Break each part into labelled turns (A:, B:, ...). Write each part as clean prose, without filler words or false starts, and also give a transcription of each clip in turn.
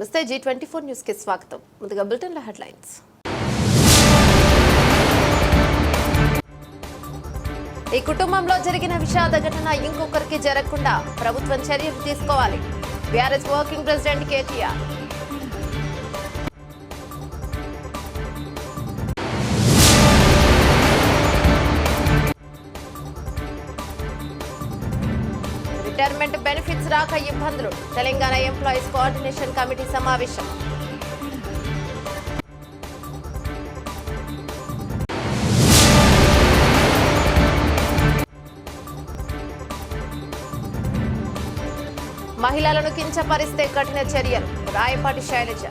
A: నమస్తే G24 news కి స్వాగతం. ముందుగా బులెటిన్ లో హెడ్లైన్స్. ఈ కుటుంబంలో జరిగిన విషాద ఘటన ఇంకొకరికి జరగకుండా ప్రభుత్వం చర్యలు తీసుకోవాలి. BRS working president KTR. Retirement benefits రాక ఇబ్బందులు. తెలంగాణ ఎంప్లాయీస్ కోఆర్డినేషన్ కమిటీ సమావేశం. మహిళలను కించపరిస్తే కఠిన చర్యలు. రాయపాటి శైలజ.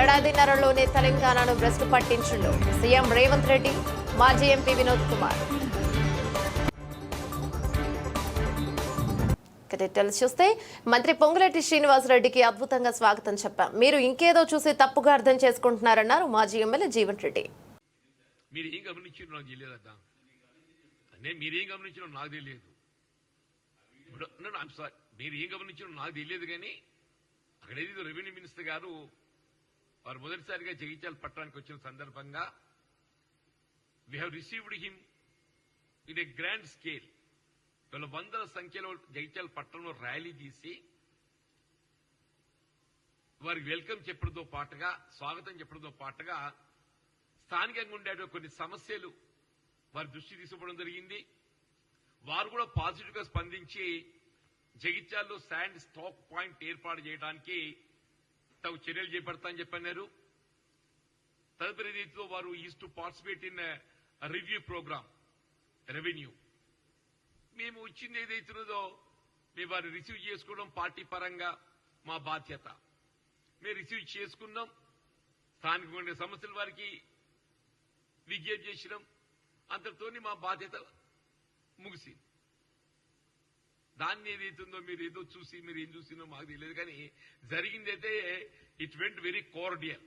A: ఏడాదిన్నరలోనే తెలంగాణను భ్రష్టు పట్టించుండు సీఎం రేవంత్ రెడ్డి, మాజీ ఎంపీ వినోద్ కుమార్. డీటెయిల్స్ చూస్తే మంత్రి పొంగులేటి శ్రీనివాసరెడ్డికి అద్భుతంగా స్వాగతం చెప్పాం. మీరు ఇంకేదో చూసి తప్పుగా అర్థం చేసుకుంటున్నారన్నారు మాజీ ఎమ్మెల్యే జీవన్ రెడ్డి.
B: మీరేం గమనించారో నాకు తెలియదట, మీరేం గమనించారో నాకు తెలియదు. మీరు ఏం గమనించారో నాకు తెలియదు, కానీ అక్కడ ఏదో రెవెన్యూ మినిస్టర్ గారు వారు మొదటిసారిగా జగిత్యాల పట్టణానికి వచ్చిన సందర్భంగా we have received him in a grand scale. వీళ్ళ వందల సంఖ్యలో జగిత్యాల పట్టణంలో ర్యాలీ తీసి వారికి వెల్కమ్ చెప్పడంతో పాటుగా, స్వాగతం చెప్పడంతో పాటుగా స్థానికంగా ఉండే కొన్ని సమస్యలు వారి దృష్టి తీసుకోవడం జరిగింది. వారు కూడా పాజిటివ్ గా స్పందించి జగిత్యాల్లో శాండ్ స్టాక్ పాయింట్ ఏర్పాటు చేయడానికి తగు చర్యలు చేపడతామని చెప్పన్నారు. తదుపరి రీతిలో వారు is to participate in review programme revenue. మేము ఇచ్చింది ఏదైతున్నదో మేము వారిని రిసీవ్ చేసుకోవడం పార్టీ పరంగా మా బాధ్యత. మేము రిసీవ్ చేసుకున్నాం, స్థానికంగా ఉండే సమస్యలు వారికి విజ్ఞప్తి చేసినాం, అంతటితోని మా బాధ్యత ముగిసింది. దాన్ని ఏదైతుందో మీరు ఏదో చూసి మీరు ఏం చూసినో మాకు తెలియదు, కానీ జరిగిందైతే ఇట్ వెంట్ వెరీ కార్డియల్.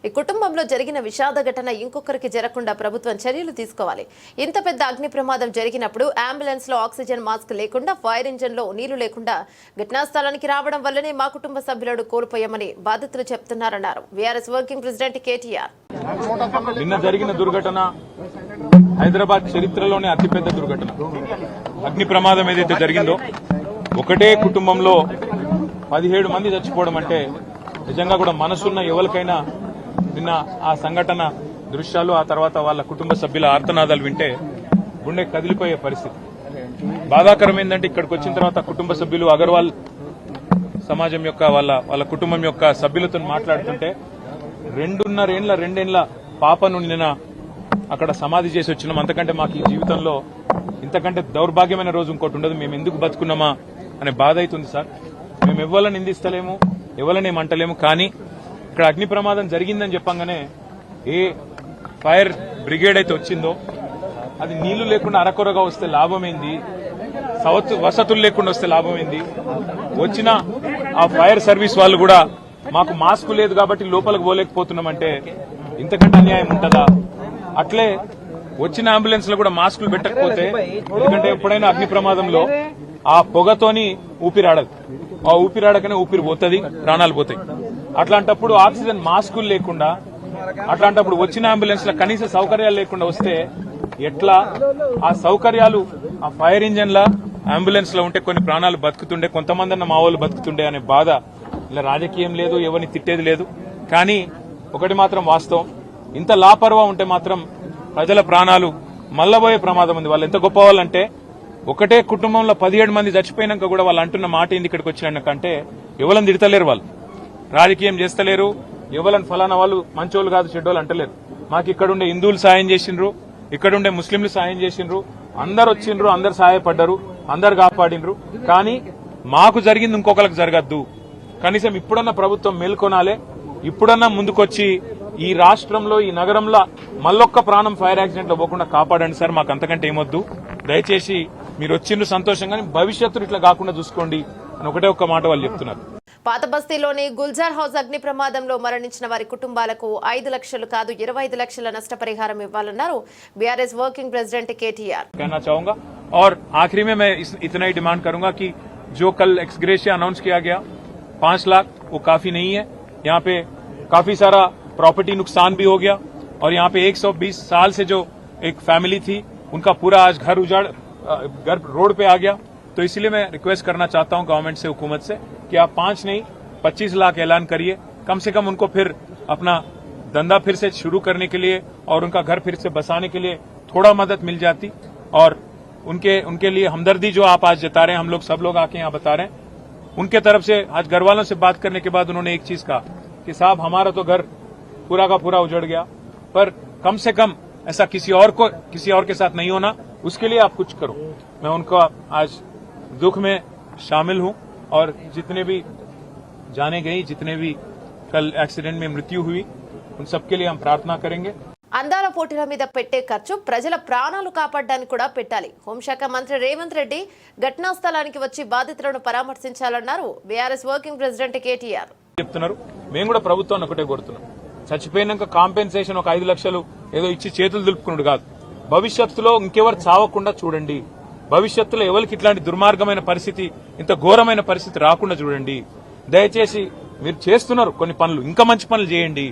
A: ఈ కుటుంబంలో జరిగిన విషాద ఘటన ఇంకొకరికి జరగకుండా ప్రభుత్వం చర్యలు తీసుకోవాలి. ఇంత పెద్ద అగ్ని ప్రమాదం జరిగినప్పుడు అంబులెన్స్ లో ఆక్సిజన్ మాస్క్ లేకుండా, ఫైర్ ఇంజన్ లో నీళ్లు లేకుండా ఘటనా స్థలానికి రావడం వల్లనే మా కుటుంబ సభ్యులను కోల్పోయామని బాధితులు చెప్తున్నారన్నారు బీఆర్ఎస్ వర్కింగ్ ప్రెసిడెంట్ కేటీఆర్.
C: నిన్న జరిగిన దుర్ఘటన హైదరాబాద్ చరిత్రలోనే అతిపెద్ద దుర్ఘటన. అగ్ని ప్రమాదం ఏదైతే జరిగిందో, ఒకటే కుటుంబంలో 17 మంది చచ్చిపోవడం అంటే నిజంగా కూడా మనసున్న ఎవరికైనా నిన్న ఆ సంఘటన దృశ్యాలు, ఆ తర్వాత వాళ్ళ కుటుంబ సభ్యుల ఆర్తనాదాలు వింటే గుండె కదిలిపోయే పరిస్థితి. బాధాకరం ఏంటంటే ఇక్కడికి వచ్చిన తర్వాత కుటుంబ సభ్యులు అగర్వాల్ సమాజం యొక్క వాళ్ళ కుటుంబం యొక్క సభ్యులతో మాట్లాడుతుంటే 2.5 పాపను నిన్న అక్కడ సమాధి చేసి వచ్చినాం. అంతకంటే మాకు ఈ జీవితంలో ఇంతకంటే దౌర్భాగ్యమైన రోజు ఇంకోటి ఉండదు. మేము ఎందుకు బతుకున్నామా అనే బాధ అవుతుంది సార్. మేము ఎవరిని నిందిస్తలేము, ఎవరిని ఏమంటలేము, కానీ ఇక్కడ అగ్ని ప్రమాదం జరిగిందని చెప్పంగానే ఏ ఫైర్ బ్రిగేడ్ అయితే వచ్చిందో అది నీళ్లు లేకుండా అరకొరగా వస్తే లాభమైంది, వసతులు లేకుండా వస్తే లాభమైంది. వచ్చిన ఆ ఫైర్ సర్వీస్ వాళ్ళు కూడా మాకు మాస్క్ లేదు కాబట్టి లోపలికి పోలేకపోతున్నామంటే ఇంతకంటే అన్యాయం ఉంటుందా? అట్లే వచ్చిన అంబులెన్స్ లో కూడా మాస్కులు పెట్టకపోతే, ఎందుకంటే ఎప్పుడైనా అగ్ని ప్రమాదంలో ఆ పొగతోని ఊపిరాడదు, ఆ ఊపిరాడకనే ఊపిరి పోతుంది, ప్రాణాలు పోతాయి. అట్లాంటప్పుడు ఆక్సిజన్ మాస్కులు లేకుండా, అట్లాంటప్పుడు వచ్చిన అంబులెన్స్ లో కనీస సౌకర్యాలు లేకుండా వస్తే ఎట్లా? ఆ సౌకర్యాలు ఆ ఫైర్ ఇంజన్ల అంబులెన్స్ లో ఉంటే కొన్ని ప్రాణాలు బతుకుతుండే, కొంతమంది అన్న మా వాళ్ళు బతుకుతుండే అనే బాధ. ఇలా రాజకీయం లేదు, ఎవరిని తిట్టేది లేదు, కానీ ఒకటి మాత్రం వాస్తవం, ఇంత లాపర్వా ఉంటే మాత్రం ప్రజల ప్రాణాలు మల్లబోయే ప్రమాదం ఉంది. వాళ్ళు ఎంత గొప్ప వాళ్ళంటే ఒకటే కుటుంబంలో 17 మంది చచ్చిపోయినాక కూడా వాళ్ళు అంటున్న మాట ఏంది ఇక్కడికి వచ్చినాకంటే ఎవరిని తిడతలేరు, వాళ్ళు రాజకీయం చేస్తలేరు, ఎవరిని ఫలానా వాళ్ళు మంచోళ్ళు కాదు చెడ్డోళ్ళు అంటలేరు. మాకు ఇక్కడుండే హిందువులు సాయం చేసిండ్రు, ఇక్కడుండే ముస్లింలు సాయం చేసిండ్రు, అందరు వచ్చిండ్రు, అందరు సహాయపడ్డారు, అందరు కాపాడినరు. కానీ మాకు జరిగింది ఇంకొకరికి జరగద్దు. కనీసం ఇప్పుడన్నా ప్రభుత్వం మేల్కొనాలే, ఇప్పుడన్నా ముందుకొచ్చి ఈ రాష్ట్రంలో, ఈ నగరంలో మళ్ళొక్క ప్రాణం ఫైర్ యాక్సిడెంట్ లో పోకుండా కాపాడండి సార్. మాకు అంతకంటే ఏమొద్దు. దయచేసి మీరు వచ్చిండ్రు సంతోషంగా, భవిష్యత్తులో ఇట్లా కాకుండా చూసుకోండి అని ఒకటే ఒక్క మాట వాళ్ళు చెప్తున్నారు.
A: పాత బస్తీలోని గుల్జార్ హౌస్ అగ్ని ప్రమాదంలో మరణించిన వారి కుటుంబాలకు 5 లక్షలు కాదు 25 లక్షల నష్టపరిహారం ఇవ్వాలన్నారు బీఆర్ఎస్ వర్కింగ్ ప్రెసిడెంట్ కేటీఆర్.
C: कहना चाहूंगा और आखिरी में मैं इतना ही डिमांड करूंगा कि जो कल एक्सग्रेशिया अनाउंस किया गया 5 लाख वो काफी नहीं है. यहाँ पे काफी सारा प्रॉपर्टी नुकसान भी हो गया और यहाँ पे 120 साल से जो एक फैमिली थी उनका पूरा आज घर उजाड़ घर रोड पे आ गया. तो इसलिए मैं रिक्वेस्ट करना चाहता हूं गवर्नमेंट से, हुकूमत से कि आप 5 नहीं 25 लाख ऐलान करिए. कम से कम उनको फिर अपना धंधा फिर से शुरू करने के लिए और उनका घर फिर से बसाने के लिए थोड़ा मदद मिल जाती. और उनके लिए हमदर्दी जो आप आज जता रहे हैं, हम लोग सब लोग आके यहाँ बता रहे हैं, उनके तरफ से आज घर वालों से बात करने के बाद उन्होंने एक चीज कहा कि साहब हमारा तो घर पूरा का पूरा उजड़ गया, पर कम से कम ऐसा किसी और के साथ नहीं होना, उसके लिए आप कुछ करो. मैं उनका आज दुख में शामिल हूं और जितने भी जाने गई, जितने भी कल एक्सीडेंट में मृत्यु हुई, उन सबके लिए हम प्रार्थना करेंगे.
A: అందాల పోటీల మీద పెట్టే ఖర్చు ప్రజల ప్రాణాలు కాపాడడానికి కూడా పెట్టాలి. హోంశాఖ మంత్రి రేవంత్ రెడ్డి ఘటనా స్థలానికి వచ్చి బాధితులను పరామర్శించాలన్నారు బీఆర్ఎస్ వర్కింగ్ ప్రెసిడెంట్ కేటీఆర్.
C: చెప్తున్నారు, మేము కూడా ప్రభుత్వాన్ని ఒకటే కోరుతున్నాం, చచ్చిపోయినాక కాంపెన్సేషన్ ఒక 5 లక్షలు ఏదో ఇచ్చి చేతులు దులుపుకున్నాడు కాదు, భవిష్యత్తులో ఇంకెవరు చావకుండా చూడండి, భవిష్యత్తులో ఎవరికి ఇట్లాంటి దుర్మార్గమైన పరిస్థితి, ఇంత ఘోరమైన పరిస్థితి రాకుండా చూడండి. దయచేసి మీరు చేస్తున్నారు కొన్ని పనులు, ఇంకా మంచి పనులు చేయండి.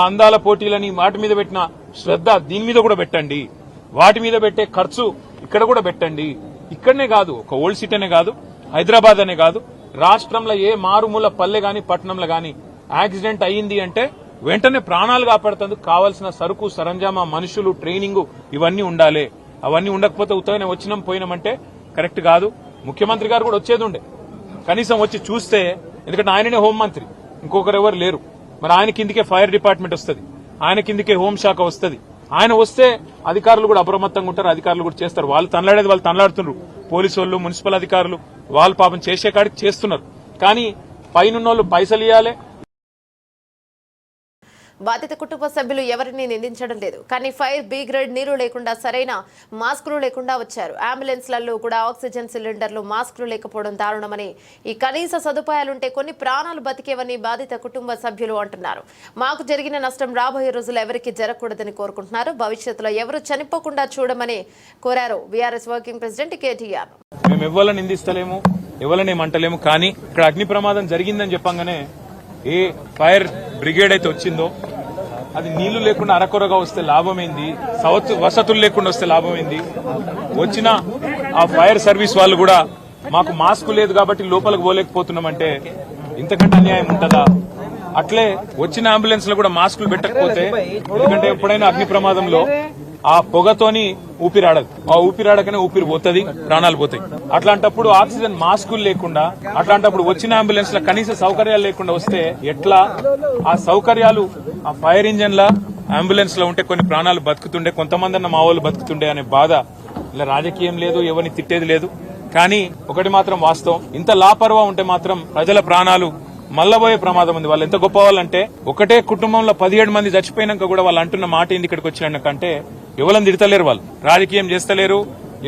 C: అందాల పోటీలని వాటి మీద పెట్టిన శ్రద్ధ దీని మీద కూడా పెట్టండి, వాటి మీద పెట్టే ఖర్చు ఇక్కడ కూడా పెట్టండి. ఇక్కడనే కాదు, ఒక ఓల్డ్ సిటీ అనే కాదు, హైదరాబాద్ అనే కాదు, రాష్ట్రంలో ఏ మారుమూల పల్లె గాని పట్టణంలో గాని యాక్సిడెంట్ అయ్యింది అంటే వెంటనే ప్రాణాలు కాపాడుతందుకు కావాల్సిన సరుకు సరంజామా, మనుషులు, ట్రైనింగ్ ఇవన్నీ ఉండాలి. అవన్నీ ఉండకపోతే ఉత్తగానే వచ్చినాం పోయినామంటే కరెక్ట్ కాదు. ముఖ్యమంత్రి గారు కూడా వచ్చేది ఉండే, కనీసం వచ్చి చూస్తే, ఎందుకంటే ఆయననే హోంమంత్రి, ఇంకొకరు ఎవరు లేరు. మరి ఆయన కిందికే ఫైర్ డిపార్ట్మెంట్ వస్తుంది, ఆయన కిందికే హోంశాఖ వస్తుంది. ఆయన వస్తే అధికారులు కూడా అప్రమత్తంగా ఉంటారు, అధికారులు కూడా చేస్తారు. వాళ్ళు తనలాడేది వాళ్ళు తనలాడుతున్నారు, పోలీసు వాళ్ళు, మున్సిపల్ అధికారులు వాళ్ళు పాపం చేసే కాడికి చేస్తున్నారు. కానీ పైనున్నోళ్ళు పైసలు ఇవ్వాలి.
A: బాధిత కుటుంబ సభ్యులు ఎవరిని నిందించడం లేదు, కానీ ఫైర్ బి గ్రేడ్ నీరు లేకుండా సరైన మాస్కులు లేకుండా వచ్చారు. అంబులెన్స్లలో కూడా ఆక్సిజన్ సిలిండర్లు, మాస్కులు లేకపోవడం దారుణమని, ఈ కనీస సదుపాయాలుంటే కొన్ని ప్రాణాలు బతికేవని బాధిత కుటుంబ సభ్యులు అంటున్నారు. మాకు జరిగిన నష్టం రాబోయే రోజుల్లో ఎవరికి జరగకూడదని కోరుకుంటున్నారు. భవిష్యత్తులో ఎవరు చనిపోకుండా చూడమని కోరారు బీఆర్ఎస్ వర్కింగ్ ప్రెసిడెంట్ కేటీఆర్.
C: మేము ఎవరిని నిందిస్తలేము, ఎవరిని ఏమంటలేము, కానీ ఇక్కడ అగ్ని ప్రమాదం జరిగిందని చెప్పంగానే ఏ ఫైర్ బ్రిగేడ్ అయితే వచ్చిందో అది నీళ్లు లేకుండా అరకొరగా వస్తే లాభమైంది, వసతులు లేకుండా వస్తే లాభమైంది. వచ్చిన ఆ ఫైర్ సర్వీస్ వాళ్ళు కూడా మాకు మాస్క్ లేదు కాబట్టి లోపలికి పోలేకపోతున్నామంటే ఇంతకంటే అన్యాయం ఉంటుందా? అట్లే వచ్చిన అంబులెన్స్ లో కూడా మాస్కులు పెట్టకపోతే, ఎందుకంటే ఎప్పుడైనా అగ్ని ప్రమాదంలో ఆ పొగతోని ఊపిరాడదు, ఆ ఊపిరాడకనే ఊపిరి పోతుంది, ప్రాణాలు పోతాయి. అట్లాంటప్పుడు ఆక్సిజన్ మాస్కులు లేకుండా, అట్లాంటప్పుడు వచ్చిన అంబులెన్స్ లో కనీస సౌకర్యాలు లేకుండా వస్తే ఎట్లా? ఆ సౌకర్యాలు ఆ ఫైర్ ఇంజన్ లా అంబులెన్స్ లో ఉంటే కొన్ని ప్రాణాలు బతుకుతుండే, కొంతమంది అన్న మా వాళ్ళు బతుకుతుండే అనే బాధ. ఇలా రాజకీయం లేదు, ఎవరిని తిట్టేది లేదు. కానీ ఒకటి మాత్రం వాస్తవం, ఇంత లాపర్వా ఉంటే మాత్రం ప్రజల ప్రాణాలు మల్లబోయే ప్రమాదం ఉంది. వాళ్ళు ఎంత గొప్ప వాళ్ళంటే, ఒకటే కుటుంబంలో 17 మంది చచ్చిపోయినాక కూడా వాళ్ళు అంటున్న మాట ఏంది ఇక్కడికి వచ్చినాకంటే, ఎవరిని తిడతలేరు, వాళ్ళు రాజకీయం చేస్తలేరు,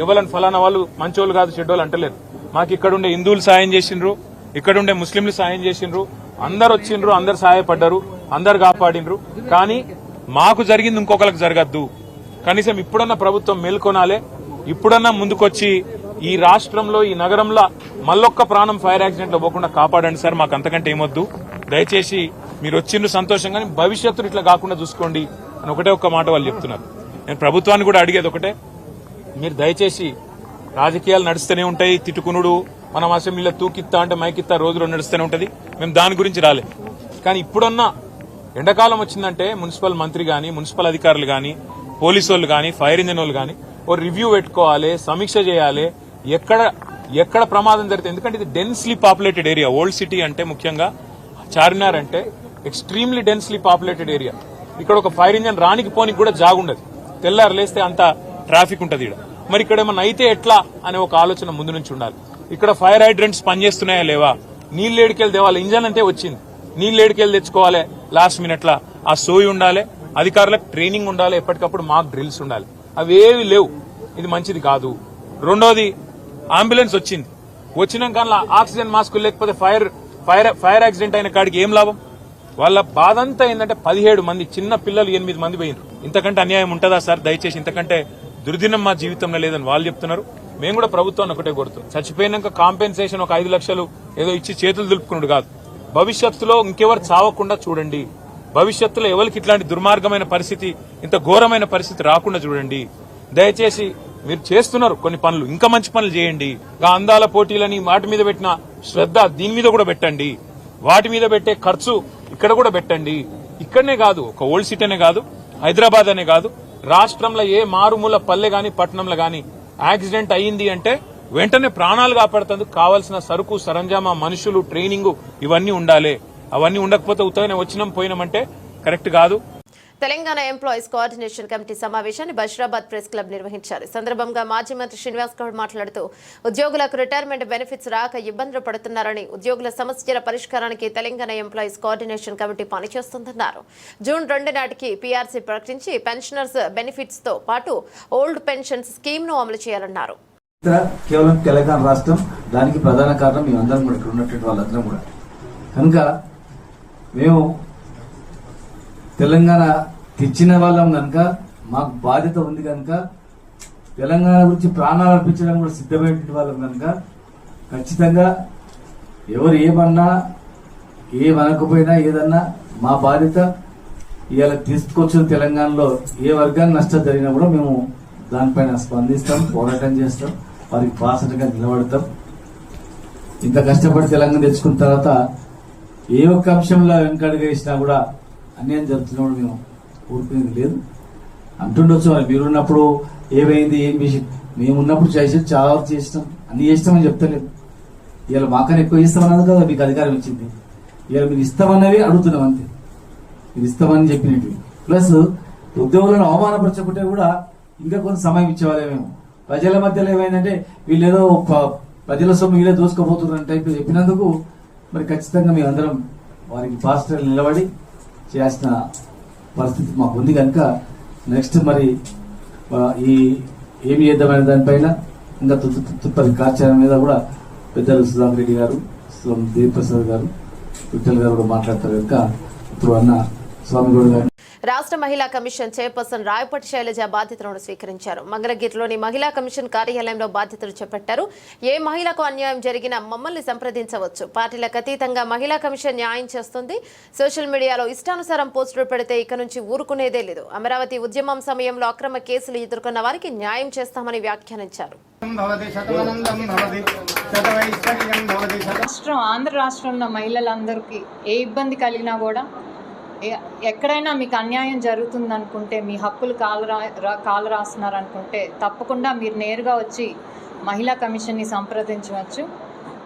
C: ఎవరిని ఫలానా వాళ్ళు మంచోళ్ళు కాదు చెడ్డోళ్ళు అంటలేరు. మాకు ఇక్కడుండే హిందువులు సాయం చేసిండ్రు, ఇక్కడుండే ముస్లింలు సాయం చేసిండ్రు, అందరు వచ్చిండ్రు, అందరు సహాయపడ్డారు, అందరు కాపాడిండ్రు. కానీ మాకు జరిగింది ఇంకొకరికి జరగద్దు. కనీసం ఇప్పుడన్నా ప్రభుత్వం మేల్కొనాలే, ఇప్పుడన్నా ముందుకొచ్చి ఈ రాష్ట్రంలో, ఈ నగరంలో మళ్ళొక్క ప్రాణం ఫైర్ యాక్సిడెంట్ లో పోకుండా కాపాడండి సార్, మాకు అంతకంటే ఏమొద్దు. దయచేసి మీరు వచ్చిండ్రు సంతోషంగా, భవిష్యత్తులో ఇట్లా కాకుండా చూసుకోండి అని ఒకటే ఒక్క మాట వాళ్ళు చెప్తున్నారు. నేను ప్రభుత్వాన్ని కూడా అడిగేది ఒకటే, మీరు దయచేసి రాజకీయాలు నడుస్తూనే ఉంటాయి, తిట్టుకునుడు, మనం అసెంబ్లీలో తూకిత్తా అంటే మైకిత్తా రోజులో నడుస్తూనే ఉంటది, మేము దాని గురించి రాలే. కానీ ఇప్పుడన్నా ఎండాకాలం వచ్చిందంటే మున్సిపల్ మంత్రి గాని, మున్సిపల్ అధికారులు గాని, పోలీసు వాళ్ళు గాని, ఫైర్ ఇంజిన్ వాళ్ళు గాని ఓ రివ్యూ పెట్టుకోవాలి, సమీక్ష చేయాలి, ఎక్కడ ప్రమాదం జరిగితే. ఎందుకంటే ఇది densely populated area, old city అంటే ముఖ్యంగా చార్మినార్ అంటే ఎక్స్ట్రీమ్లీ డెన్స్లీ పాపులేటెడ్ ఏరియా. ఇక్కడ ఒక ఫైర్ ఇంజిన్ రానికి పోనికి కూడా జాగుండదు, తెల్లారు లేస్తే అంత ట్రాఫిక్ ఉంటది ఇక్కడ. మరి ఇక్కడ ఏమన్నా అయితే ఎట్లా అనే ఒక ఆలోచన ముందు నుంచి ఉండాలి. ఇక్కడ ఫైర్ హైడ్రెంట్స్ పనిచేస్తున్నాయా లేవా, నీళ్ళు ఏడికెళ్ళి తేవాలి, ఇంజన్ అంటే వచ్చింది, నీళ్ళు ఏడికెళ్ళి తెచ్చుకోవాలి లాస్ట్ మినిట్ లా, ఆ సోయి ఉండాలి, అధికారులకు ట్రైనింగ్ ఉండాలి, ఎప్పటికప్పుడు మాక్ డ్రిల్స్ ఉండాలి. అవేవి లేవు, ఇది మంచిది కాదు. రెండోది, అంబులెన్స్ వచ్చింది, వచ్చినాక ఆక్సిజన్ మాస్కులు లేకపోతే ఫైర్ యాక్సిడెంట్ అయిన కాడికి ఏం లాభం? వాళ్ళ బాధ అంతా ఏంటంటే 17 మంది చిన్న పిల్లలు 8 మంది పోయినారు. ఇంతకంటే అన్యాయం ఉంటుందా సార్? దయచేసి ఇంతకంటే దుర్దినం మా జీవితంలో లేదని వాళ్ళు చెప్తున్నారు. మేము కూడా ప్రభుత్వాన్ని ఒకటే కోరుతాం, చచ్చిపోయినాక కాంపెన్సేషన్ ఒక 5 లక్షలు ఏదో ఇచ్చి చేతులు దులుపుకున్నాడు కాదు, భవిష్యత్తులో ఇంకెవరు చావకుండా చూడండి. భవిష్యత్తులో ఎవరికి ఇట్లాంటి దుర్మార్గమైన పరిస్థితి, ఇంత ఘోరమైన పరిస్థితి రాకుండా చూడండి. దయచేసి మీరు చేస్తున్నారు కొన్ని పనులు, ఇంకా మంచి పనులు చేయండి. అందాల పోటీలని వాటి మీద పెట్టిన శ్రద్ధ దీని మీద కూడా పెట్టండి. వాటి మీద పెట్టే ఖర్చు ఇక్కడ కూడా పెట్టండి. ఇక్కడనే కాదు, ఒక ఓల్డ్ సిటీ అనే కాదు, హైదరాబాద్ అనే కాదు, రాష్ట్రంలో ఏ మారుమూల పల్లె గాని పట్టణంలో గాని యాక్సిడెంట్ అయ్యింది అంటే వెంటనే ప్రాణాలు కాపాడుతందుకు కావాల్సిన సరుకు సరంజామా, మనుషులు, ట్రైనింగ్ ఇవన్నీ ఉండాలి. అవన్నీ ఉండకపోతే ఉత్తగానే వచ్చినాం పోయినామంటే కరెక్ట్ కాదు.
A: తెలంగాణ ఎంప్లాయీస్ కోఆర్డినేషన్ కమిటీ సమావేశాన్ని బషీరాబాద్ ప్రెస్ క్లబ్ నిర్వహించారు. ఈ సందర్భంగా మాజీ మంత్రి శ్రీనివాస్ గౌడ్ మాట్లాడుతూ ఉద్యోగులకు రిటైర్మెంట్ బెనిఫిట్స్ రాక ఇబ్బందులు పడుతున్నారని, ఉద్యోగుల సమస్యల పరిష్కారానికి తెలంగాణ ఎంప్లాయీస్ కోఆర్డినేషన్ కమిటీ పనిచేస్తుందన్నారు. జూన్ 2 నాటికి పీఆర్సీ ప్రకటించి పెన్షనర్స్ బెనిఫిట్స్ తో పాటు ఓల్డ్ పెన్షన్స్ స్కీమ్ ను అమలు చేయాలన్నారు.
D: కేవలం తెలంగాణ రాష్ట్రం దానికి ప్రధాన కారణం మేమందరం కూడా ఇక్కడ ఉన్నటువంటి వాళ్ళందరం కూడా. కనుక మేము తెలంగాణ తెచ్చిన వాళ్ళం కనుక మాకు బాధ్యత ఉంది కనుక తెలంగాణ గురించి ప్రాణాలు అర్పించడం కూడా సిద్ధమైనటువంటి వాళ్ళం కనుక ఖచ్చితంగా ఎవరు ఏమన్నా ఏమనకపోయినా ఏదన్నా మా బాధ్యత ఇవాళ తీసుకొచ్చిన తెలంగాణలో ఏ వర్గాన్ని నష్టం జరిగినా కూడా మేము దానిపైన స్పందిస్తాం, పోరాటం చేస్తాం, వారికి బాసటగా నిలబడతాం. ఇంత కష్టపడి తెలంగాణ తెచ్చుకున్న తర్వాత ఏ ఒక్క అంశంలో వెనకడుగు వేసినా కూడా అన్యాయం జరుగుతున్నప్పుడు మేము ఊరుకునేది లేదు. అంటుండొచ్చు మరి మీరున్నప్పుడు ఏమైంది ఏం విషయం, మేమున్నప్పుడు చేసి చాలా చేసినాం, అన్ని చేసినామని చెప్తలేదు. ఇవాళ మాకన్నా ఎక్కువ ఇస్తామన్నది కదా మీకు అధికారం ఇచ్చింది. ఇవాళ మీరు ఇస్తామన్నవి అడుగుతున్నాం అంతే, మీరు ఇస్తామని చెప్పినట్టు. ప్లస్ ఉద్యోగులను అవమానపరచకుంటే కూడా ఇంకా కొంత సమయం ఇచ్చేవాళ్ళేమేమో. ప్రజల మధ్యలో ఏమైందంటే వీళ్ళేదో ప్రజల సొమ్ము వీళ్ళే దోసుకోబోతున్నారు టైప్ చెప్పినందుకు మరి ఖచ్చితంగా మేము అందరం వారికి పాజిటివ్ నిలబడి చేయాల్సిన పరిస్థితి మాకు ఉంది. కనుక నెక్స్ట్ మరి ఈ ఏమి చేద్దామనే దానిపైన ఇంకా తుప్పటి కార్యాలయం మీద కూడా పెద్దలు సుధాకర్ రెడ్డి గారు, దేవప్రసాద్ గారు, విఠల్ గారు కూడా మాట్లాడతారు. కనుక ఇప్పుడు అన్న స్వామిగౌడ్ గారు.
A: రాష్ట్ర మహిళా కమిషన్ చైర్పర్సన్ రాయపటి శైలజ బాధ్యతలను స్వీకరించారు. మంగళగిరిలోని మహిళా కమిషన్ కార్యాలయంలో బాధ్యతలు చేపట్టారు. ఏ మహిళకు అన్యాయం జరిగినా మమ్మల్ని సంప్రదించవచ్చు. పార్టీలకు అతీతంగా మహిళా కమిషన్ న్యాయం చేస్తుంది. సోషల్ మీడియాలో ఇష్టానుసారం పోస్టులు పెడితే ఇక నుంచి ఊరుకునేదే లేదు. అమరావతి ఉద్యమం సమయంలో అక్రమ కేసులు ఎదుర్కొన్న వారికి న్యాయం చేస్తామని వ్యాఖ్యానించారు.
E: ఆంధ్ర రాష్ట్రంలో మహిళలందరికీ ఏ ఇబ్బంది కలిగినా కూడా ఎక్కడైనా మీకు అన్యాయం జరుగుతుంది అనుకుంటే, మీ హక్కులు కాలు రాస్తున్నారు అనుకుంటే తప్పకుండా మీరు నేరుగా వచ్చి మహిళా కమిషన్ని సంప్రదించవచ్చు.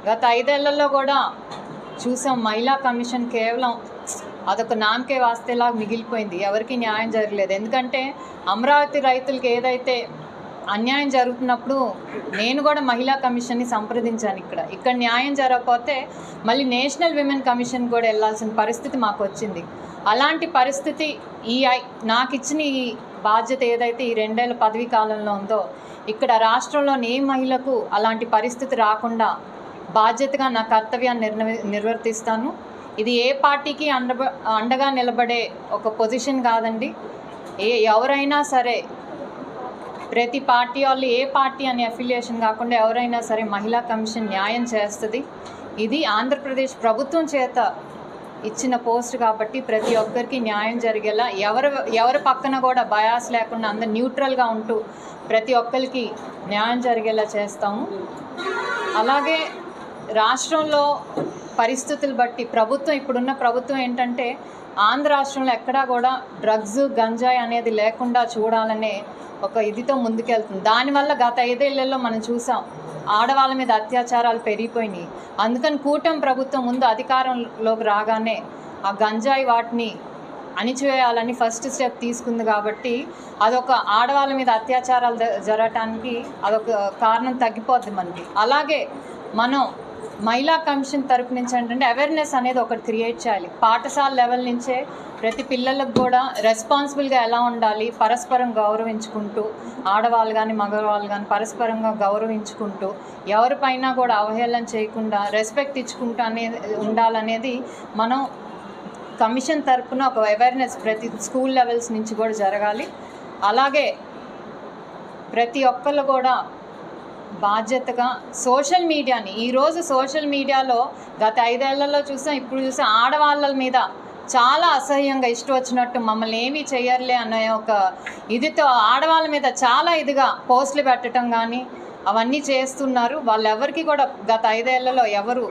E: గత 5 ఏళ్లలో కూడా చూసాం, మహిళా కమిషన్ కేవలం అదొక నామకే వాస్తేలాగా మిగిలిపోయింది. ఎవరికి న్యాయం జరగలేదు. ఎందుకంటే అమరావతి రైతులకి ఏదైతే అన్యాయం జరుగుతున్నప్పుడు నేను కూడా మహిళా కమిషన్ని సంప్రదించాను. ఇక్కడ న్యాయం జరగకపోతే మళ్ళీ నేషనల్ విమెన్ కమిషన్ కూడా వెళ్ళాల్సిన పరిస్థితి మాకు వచ్చింది. అలాంటి పరిస్థితి నాకు ఇచ్చిన ఈ బాధ్యత ఏదైతే ఈ 2 ఏళ్ల పదవీ కాలంలో ఉందో, ఇక్కడ రాష్ట్రంలోని ఏ మహిళకు అలాంటి పరిస్థితి రాకుండా బాధ్యతగా నా కర్తవ్యాన్ని నిర్వర్తిస్తాను. ఇది ఏ పార్టీకి అండగా నిలబడే ఒక పొజిషన్ కాదండి. ఎవరైనా సరే, ప్రతి పార్టీ వాళ్ళు ఏ పార్టీ అనే అఫిలియేషన్ కాకుండా ఎవరైనా సరే మహిళా కమిషన్ న్యాయం చేస్తుంది. ఇది ఆంధ్రప్రదేశ్ ప్రభుత్వం చేత ఇచ్చిన పోస్ట్ కాబట్టి ప్రతి ఒక్కరికి న్యాయం జరిగేలా, ఎవరి పక్కన కూడా బయాస్ లేకుండా అందరు న్యూట్రల్గా ఉంటూ ప్రతి ఒక్కరికి న్యాయం జరిగేలా చేస్తాము. అలాగే రాష్ట్రంలో పరిస్థితులు బట్టి ఇప్పుడున్న ప్రభుత్వం ఏంటంటే ఆంధ్ర రాష్ట్రంలో ఎక్కడా కూడా డ్రగ్స్, గంజాయి అనేది లేకుండా చూడాలనే ఒక ఇదితో ముందుకెళ్తుంది. దానివల్ల గత 5 ఏళ్లలో మనం చూసాం, ఆడవాళ్ళ మీద అత్యాచారాలు పెరిగిపోయినాయి. అందుకని కూటమి ప్రభుత్వం ముందు అధికారంలోకి రాగానే ఆ గంజాయి వాటిని అణిచివేయాలని ఫస్ట్ స్టెప్ తీసుకుంది. కాబట్టి అదొక ఆడవాళ్ళ మీద అత్యాచారాలు జరగటానికి అదొక కారణం తగ్గిపోద్ది మనకి. అలాగే మనం మహిళా కమిషన్ తరపు నుంచి ఏంటంటే అవేర్నెస్ అనేది ఒకటి క్రియేట్ చేయాలి. పాఠశాల లెవెల్ నుంచే ప్రతి పిల్లలకు కూడా రెస్పాన్సిబుల్గా ఎలా ఉండాలి, పరస్పరం గౌరవించుకుంటూ, ఆడవాళ్ళు కానీ మగవాళ్ళు కానీ పరస్పరంగా గౌరవించుకుంటూ, ఎవరిపైనా కూడా అవహేళన చేయకుండా రెస్పెక్ట్ ఇచ్చుకుంటూ అనేది ఉండాలనేది మనం కమిషన్ తరపున ఒక అవేర్నెస్ ప్రతి స్కూల్ లెవెల్స్ నుంచి కూడా జరగాలి. అలాగే ప్రతి ఒక్కళ్ళు కూడా బాధ్యతగా సోషల్ మీడియాని, ఈరోజు సోషల్ మీడియాలో గత 5 ఏళ్లలో చూసాం, ఇప్పుడు చూసాం, ఆడవాళ్ళ మీద చాలా అసహ్యంగా ఇష్టం వచ్చినట్టు మమ్మల్ని ఏమీ చేయర్లే అనే ఒక ఇదితో ఆడవాళ్ళ మీద చాలా ఇదిగా పోస్టులు పెట్టడం కానీ అవన్నీ చేస్తున్నారు. వాళ్ళెవరికి కూడా గత 5 ఏళ్లలో ఎవరు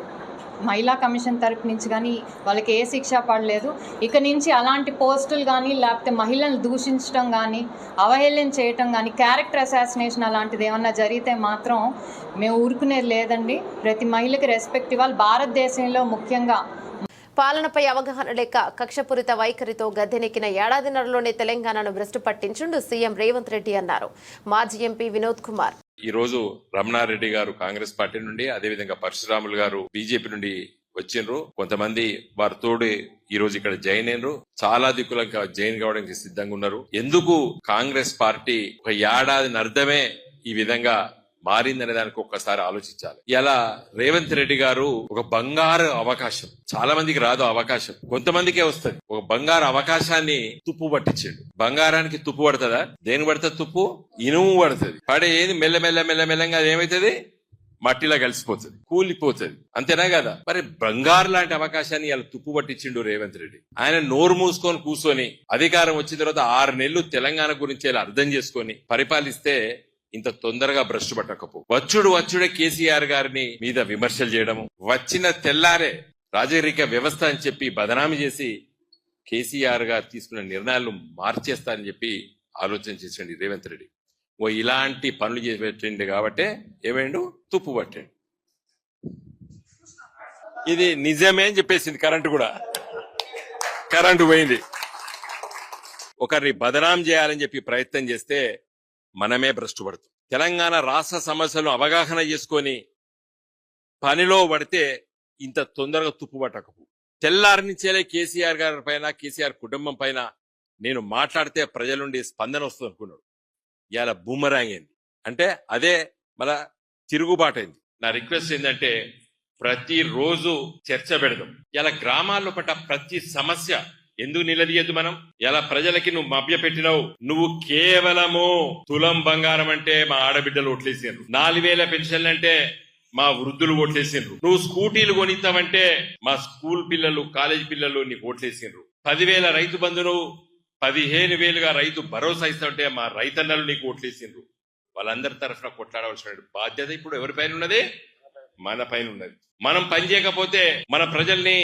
E: మహిళా కమిషన్ తరపు నుంచి కానీ వాళ్ళకి ఏ శిక్ష పడలేదు. ఇక నుంచి అలాంటి పోస్టులు కానీ లేకపోతే మహిళలను దూషించడం కానీ అవహేళన చేయటం కానీ క్యారెక్టర్ అసాసినేషన్ అలాంటిది ఏమన్నా జరిగితే మాత్రం మేము ఊరుకునేది లేదండి. ప్రతి మహిళకి రెస్పెక్ట్ ఇవ్వాలి. భారతదేశంలో ముఖ్యంగా
A: పాలనపై అవగాహన లేక కక్షపూరిత వైఖరితో గద్దెనెక్కిన ఏడాదిన్నరలోనే తెలంగాణను భ్రష్టు పట్టించుండు సీఎం రేవంత్ రెడ్డి అన్నారు మాజీ ఎంపీ వినోద్ కుమార్.
F: ఈ రోజు రమణారెడ్డి గారు కాంగ్రెస్ పార్టీ నుండి, అదేవిధంగా పరశురాములు గారు బీజేపీ నుండి వచ్చిండ్రు. కొంతమంది వారి తోడు ఈ రోజు ఇక్కడ జాయిన్ అయినరు. చాలా దిక్కులంగా జాయిన్ కావడానికి సిద్ధంగా ఉన్నారు. ఎందుకు కాంగ్రెస్ పార్టీ ఒక ఏడాదిన్నరమే ఈ విధంగా మారిందనే దానికి ఒక్కసారి ఆలోచించాలి. ఇలా రేవంత్ రెడ్డి గారు ఒక బంగారు అవకాశం, చాలా మందికి రాదు అవకాశం, కొంతమందికే వస్తుంది. ఒక బంగారు అవకాశాన్ని తుప్పు పట్టించాడు. బంగారానికి తుప్పు పడుతుందా? దేని పడుతుంది తుప్పు? ఇనుము పడుతుంది. పడే ఏది మెల్లమెల్లగా ఏమైతుంది? మట్టిలా కలిసిపోతుంది, కూలిపోతుంది. అంతేనా కదా? మరి బంగారు లాంటి అవకాశాన్ని ఇలా తుప్పు పట్టించిండు రేవంత్ రెడ్డి. ఆయన నోరు మూసుకొని కూర్చొని అధికారం వచ్చిన తర్వాత 6 నెలలు తెలంగాణ గురించి ఇలా అర్థం చేసుకొని పరిపాలిస్తే ఇంత తొందరగా భ్రష్టు పట్టకపో. వచ్చుడే కేసీఆర్ గారిని మీద విమర్శలు చేయడము, వచ్చిన తెల్లారే రాజకీయ వ్యవస్థ అని చెప్పి బదనామి చేసి కేసీఆర్ గారు తీసుకున్న నిర్ణయాలను మార్చేస్తారని చెప్పి ఆలోచన చేసండి రేవంత్ రెడ్డి. ఇలాంటి పనులు చేసి పెట్టండి కాబట్టి ఏమైండు? తుప్పు పట్టండి. ఇది నిజమే అని చెప్పేసింది. కరెంటు పోయింది. ఒకరిని బదనాం చేయాలని చెప్పి ప్రయత్నం చేస్తే మనమే భ్రష్టు పడుతాం. తెలంగాణ రాష్ట్ర సమస్యలను అవగాహన చేసుకొని పనిలో పడితే ఇంత తొందరగా తుప్పు పట్టకపో. తెల్లారి నుంచేలే కేసీఆర్ గారి పైన, కేసీఆర్ కుటుంబం పైన నేను మాట్లాడితే ప్రజల నుండి స్పందన వస్తుంది అనుకున్నాడు. ఇవాళ బూమరాంగ్ అయింది. అంటే అదే మళ్ళా తిరుగుబాటైంది. నా రిక్వెస్ట్ ఏంటంటే ప్రతిరోజు చర్చ పెడదాం. ఇలా గ్రామాల్లో పట్ల ప్రతి సమస్య ఎందుకు నిలదీయద్దు మనం? ఇలా ప్రజలకి నువ్వు మభ్య పెట్టినావు. నువ్వు కేవలము తులం బంగారం అంటే మా ఆడబిడ్డలు ఓట్లేసిండ్రు, 4000 పెన్షన్లు అంటే మా వృద్ధులు ఓట్లేసిండ్రు, నువ్వు స్కూటీలు కొనిస్తావంటే మా స్కూల్ పిల్లలు, కాలేజీ పిల్లలు నీకు ఓట్లేసిండ్రు, 10,000 రైతు బంధును 15,000గా రైతు భరోసా ఇస్తావంటే మా రైతన్నలు నీకు ఓట్లేసిండ్రు. వాళ్ళందరి తరఫున కొట్లాడవలసిన బాధ్యత ఇప్పుడు ఎవరి పైన ఉన్నది? మన పైన ఉన్నది. మనం పని చేయకపోతే మన ప్రజల్ని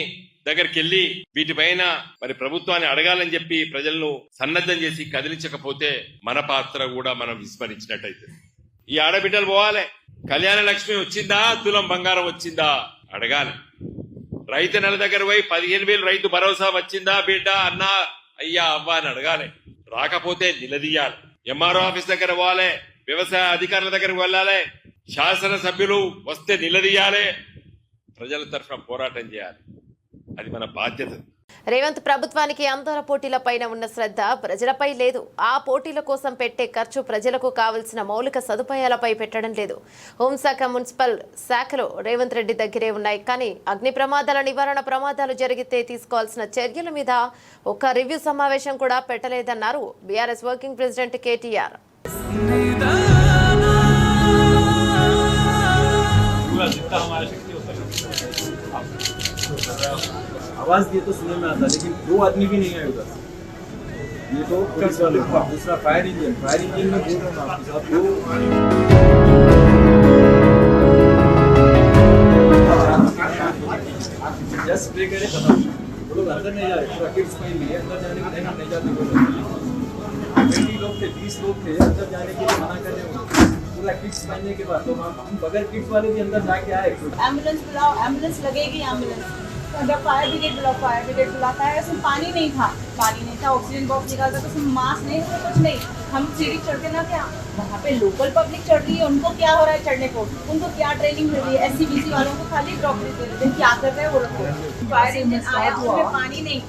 F: దగ్గరికి వెళ్ళి వీటిపైన మరి ప్రభుత్వాన్ని అడగాలని చెప్పి ప్రజలను సన్నద్ధం చేసి కదిలించకపోతే మన పాత్ర కూడా మనం విస్మరించినట్టయితే. ఈ ఆడబిడ్డలు పోవాలి. కళ్యాణ లక్ష్మి వచ్చిందా? తులం బంగారం వచ్చిందా? అడగాలి. రైతు నెల దగ్గర పోయి 15,000 రైతు భరోసా వచ్చిందా బిడ్డ, అన్నా, అయ్యా, అవ్వ అని అడగాలి. రాకపోతే నిలదీయాలి. ఎంఆర్ఓ ఆఫీస్ దగ్గర పోవాలి, వ్యవసాయ అధికారుల దగ్గరకు వెళ్ళాలి, శాసనసభ్యులు వస్తే నిలదీయాలి, ప్రజల తరఫున పోరాటం చేయాలి. అది మన బాధ్యత.
A: రేవంత్ ప్రభుత్వానికి అంతర పోటీలపైన ఉన్న శ్రద్ధ ప్రజలపై లేదు. ఆ పోటీల కోసం పెట్టే ఖర్చు ప్రజలకు కావలసిన మౌలిక సదుపాయాలపై పెట్టడం లేదు. హోంశాఖ, మున్సిపల్ శాఖలు రేవంత్ రెడ్డి దగ్గరే ఉన్నాయి. కానీ అగ్ని ప్రమాదాల నివారణ, ప్రమాదాలు జరిగితే తీసుకోవాల్సిన చర్యల మీద ఒక రివ్యూ సమావేశం కూడా పెట్టలేదన్నారు బీఆర్ఎస్ వర్కింగ్ ప్రెసిడెంట్ కేటీఆర్.
G: आवाज दिए तो सुनने में आता, लेकिन 2 आदमी भी नहीं आए उधर। ये तो पुलिस वाले, दूसरा फायर इंजन में बोल रहा हूँ आपके साथ। जस्ट स्प्रे करे खत्म। वो लोग अंदर नहीं जा रहे, पूरा किड्स फाइन लिए अंदर जाने के लिए नहीं जाते। 20 लोग थे, 20 लोग थे, अंदर जाने के लिए मना कर रहे हो। पूरा किट्स पहनने के बाद तो हम बगैर किट्स वाले भी अंदर जाके आए।
H: एम्बुलेंस बुलाओ, एम्बुलेंस लगेगी, एम्बुलेंस जब फायर ब्रिगेड बुलाता है, उसमें पानी नहीं था, ऑक्सीजन बॉक्स निकालता तो उसमें मास्क नहीं था, कुछ नहीं। हम सीढ़ी चढ़ते ना क्या, वहाँ पे लोकल पब्लिक चढ़ रही है, उनको क्या हो रहा है चढ़ने को, उनको क्या ट्रेनिंग मिल रही है? SCBC वालों को खाली ड्रॉपलेट दे देते हैं, क्या कर रहे हैं वो लोग? फायर इंजन आया, उसमें पानी नहीं।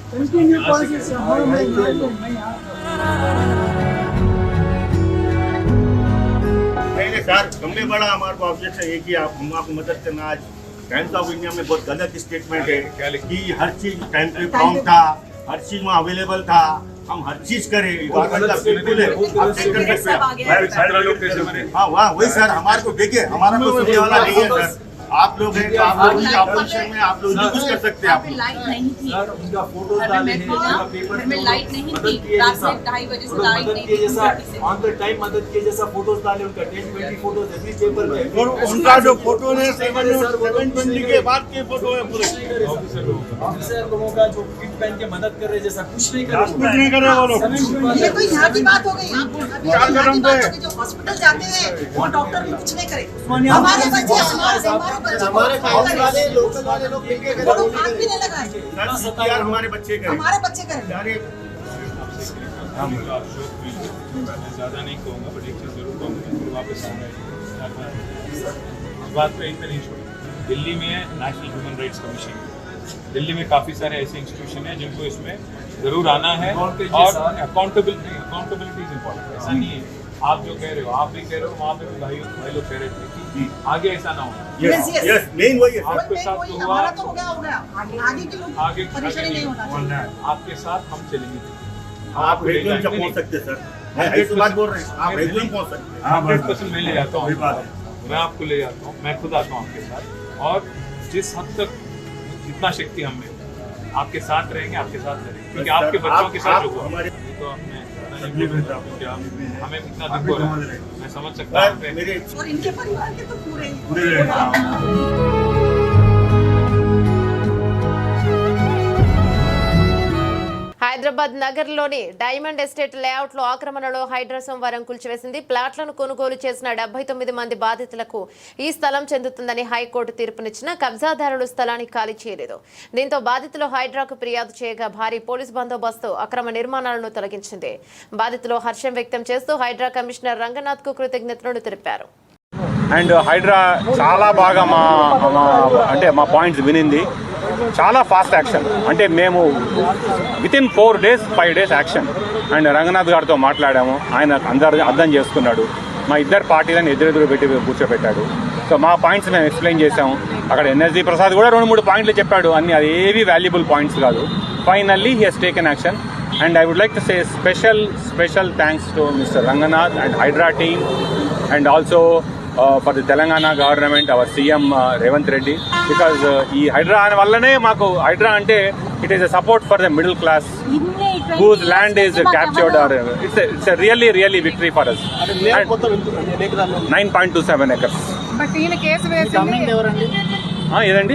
I: नहीं सर, हमने बड़ा हमारे को ऑब्जेक्शन ये कि हम आपको मदद करना। आज टाइम्स ऑफ इंडिया में बहुत गलत स्टेटमेंट है कि हर चीज टाइम पे प्रॉम्प्ट था, हर चीज वहाँ अवेलेबल था, हम हर चीज करें। बिल्कुल है, आप चेक कर सकते हैं। हाँ वाह वही सर, हमारे को देखिए, हमारा को सुनने वाला नहीं है सर। आप लोग हैं तो आप लोग की ऑपोजिशन में आप लोग नहीं कुछ कर सकते। आप
H: लाइट नहीं थी,
G: सर उनका फोटोज डाले हैं, उनका पेपर
H: में लाइट नहीं थी, रात से 2:30 बजे से लाइट नहीं थी,
G: जैसा ऑन द टाइम मदद के जैसा फोटोज डाले, उनका 10-20 फोटोज एवरी पेपर में।
I: और उनका जो फोटो है 720 के बाद के फोटो है पूरे।
G: ऑफिसर लोगों का जो किट पहन के मदद कर रहे जैसा कुछ नहीं कर
I: कुछ नहीं कर रहे वो लोग।
J: ये कोई यहाँ की बात हो गई, जो हॉस्पिटल जाते हैं वो डॉक्टर भी कुछ नहीं करे। हमारे बच्चे
I: हमारे वाले लोकल वाले लोग लेके गए,
J: हाथ भी नहीं लगाए,
I: यार हमारे बच्चे करें,
J: हमारे बच्चे करें।
I: यार ये
C: मैं ज्यादा नहीं कहूँगा, बट एक चीज जरूर कहूँगा, फिर वापस आऊँगा। इस बात पे यहीं पे नहीं छोड़ी। दिल्ली में national human rights commission, Delhi में काफी सारे ऐसे इंस्टीट्यूशन हैं जिनको इसमें जरूर आना है, और अकाउंटेबिलिटी इज इम्पोर्टेंट। ऐसा नहीं है आप जो कह रहे हो, आप भी कह रहे हो, वहाँ पे भी भाई लोग कह रहे थे कि आगे ऐसा ना हो।
I: यस मेन वही है।
C: आपके साथ तो हुआ,
J: हमारा तो हो गया, आगे के लोग
C: आगे
J: परेशानी नहीं होना चाहिए।
C: आपके साथ हम चलेंगे।
I: आप रेगुलर से पहुंच सकते सर, ऐसी बात बोल रहे हैं, आप रेगुलर पहुंच सकते हैं।
C: 100% मैं ले जाता हूँ, मैं आपको ले जाता हूँ, मैं खुद आता हूँ आपके साथ, और जिस हद तक जितना शक्ति हम में आपके साथ रहेंगे, आपके साथ रहेंगे, क्योंकि आपके बच्चों के साथ जो हुआ तो हमने हमें इतना दुख हो रहा है, मैं समझ सकता हूँ।
J: और इनके परिवार के तो पूरे
A: హైదరాబాద్ నగర్లోని డైమండ్ ఎస్టేట్ లేఅవుట్ లో ఆక్రమణలో హైడ్రా సోమవారం కూల్చివేసింది. ప్లాట్లను కొనుగోలు చేసిన 79 మంది బాధితులకు ఈ స్థలం చెందుతుందని హైకోర్టు తీర్పునిచ్చిన కబ్జాదారులు స్థలాన్ని ఖాళీ చేయలేదు. దీంతో బాధితులు హైడ్రాకు ఫిర్యాదు చేయగా భారీ పోలీసు బందోబస్తు అక్రమ నిర్మాణాలను తొలగించింది. బాధితులు హర్షం వ్యక్తం చేస్తూ హైడ్రా కమిషనర్ రంగనాథ్ కు కృతజ్ఞతలు తెలిపారు.
K: అండ్ హైడ్రా చాలా బాగా మా పాయింట్స్ వినింది. చాలా ఫాస్ట్ యాక్షన్, అంటే మేము within 4 days 5 days action. And Ranganath గారితో మాట్లాడాము, ఆయన అందరూ అర్థం చేసుకున్నాడు. మా ఇద్దరు పార్టీలను ఎదురెదురు పెట్టి కూర్చోబెట్టాడు. సో మా పాయింట్స్ మేము ఎక్స్ప్లెయిన్ చేసాము. అక్కడ ఎన్ఎస్జీ ప్రసాద్ కూడా 2-3 పాయింట్లు చెప్పాడు, అన్ని అది ఏవి వాల్యుబుల్ పాయింట్స్ కాదు. Finally he has taken action. And I would like to say special thanks to mister Ranganath and Hydraa team, and also for the Telangana government, our CM Revanth Reddy, because ఈ హైడ్రా వల్లనే మాకు హైడ్రా అంటే it is a support for the middle class whose land is captured, or it's a really victory for us. 9.27 acres.
H: But ఈయన case వేసింది
K: ఏదండి,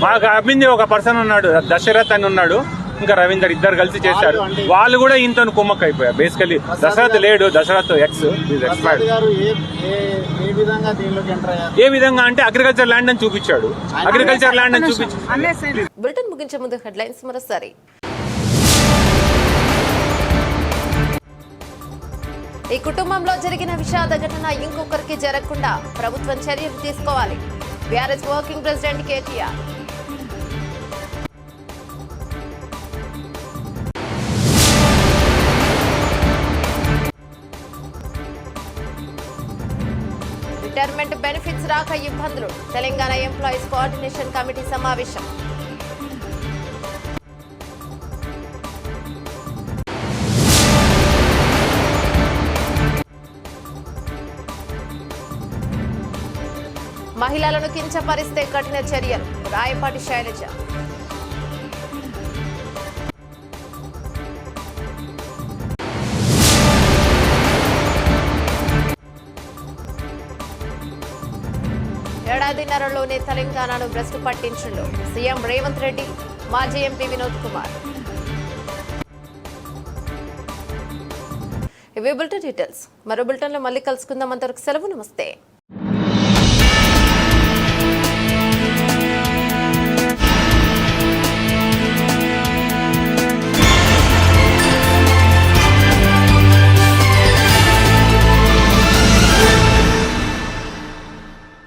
K: మాకు అమ్మింది ఒక పర్సన్ ఉన్నాడు, దశరథ్ అని ఉన్నాడు, ఇంకా రవీందర్, ఇద్దరు కలిసి చేశారు. వాళ్ళు కూడా ఇంత కుమ్మక్ అయిపోయారు. బేసికలీ దశరథ్ లేడు, దశరథ్ ఎక్స్ ఎక్స్పైర్డ్. ఏ విధంగా అంటే అగ్రికల్చర్ ల్యాండ్ అని చూపించాడు, అగ్రికల్చర్ ల్యాండ్ అని చూపించాడు.
A: బులెటిన్ ముగించే ముందు హెడ్లైన్స్ మరోసారి. ఈ కుటుంబంలో జరిగిన విషాద ఘటన ఇంకొకరికి జరగకుండా ప్రభుత్వం చర్యలు తీసుకోవాలి. BRS working president KTR. Retirement benefits రాక ఇబ్బందులు, తెలంగాణ ఎంప్లాయీస్ కోఆర్డినేషన్ కమిటీ సమావేశం. మహిళలను కించపరిస్తే కఠిన చర్యలు, రాయపాటి శైలజ. ఏడాదిన్నరలోనే తెలంగాణను భ్రష్టు పట్టించిండు సీఎం రేవంత్ రెడ్డి, మాజీ ఎంపీ వినోద్ కుమార్. ఇవి బులెటిన్ డీటెయిల్స్. మరో బులెటిన్లో మళ్ళీ కలుసుకుందాం. అంతవరకు సెలవు, నమస్తే.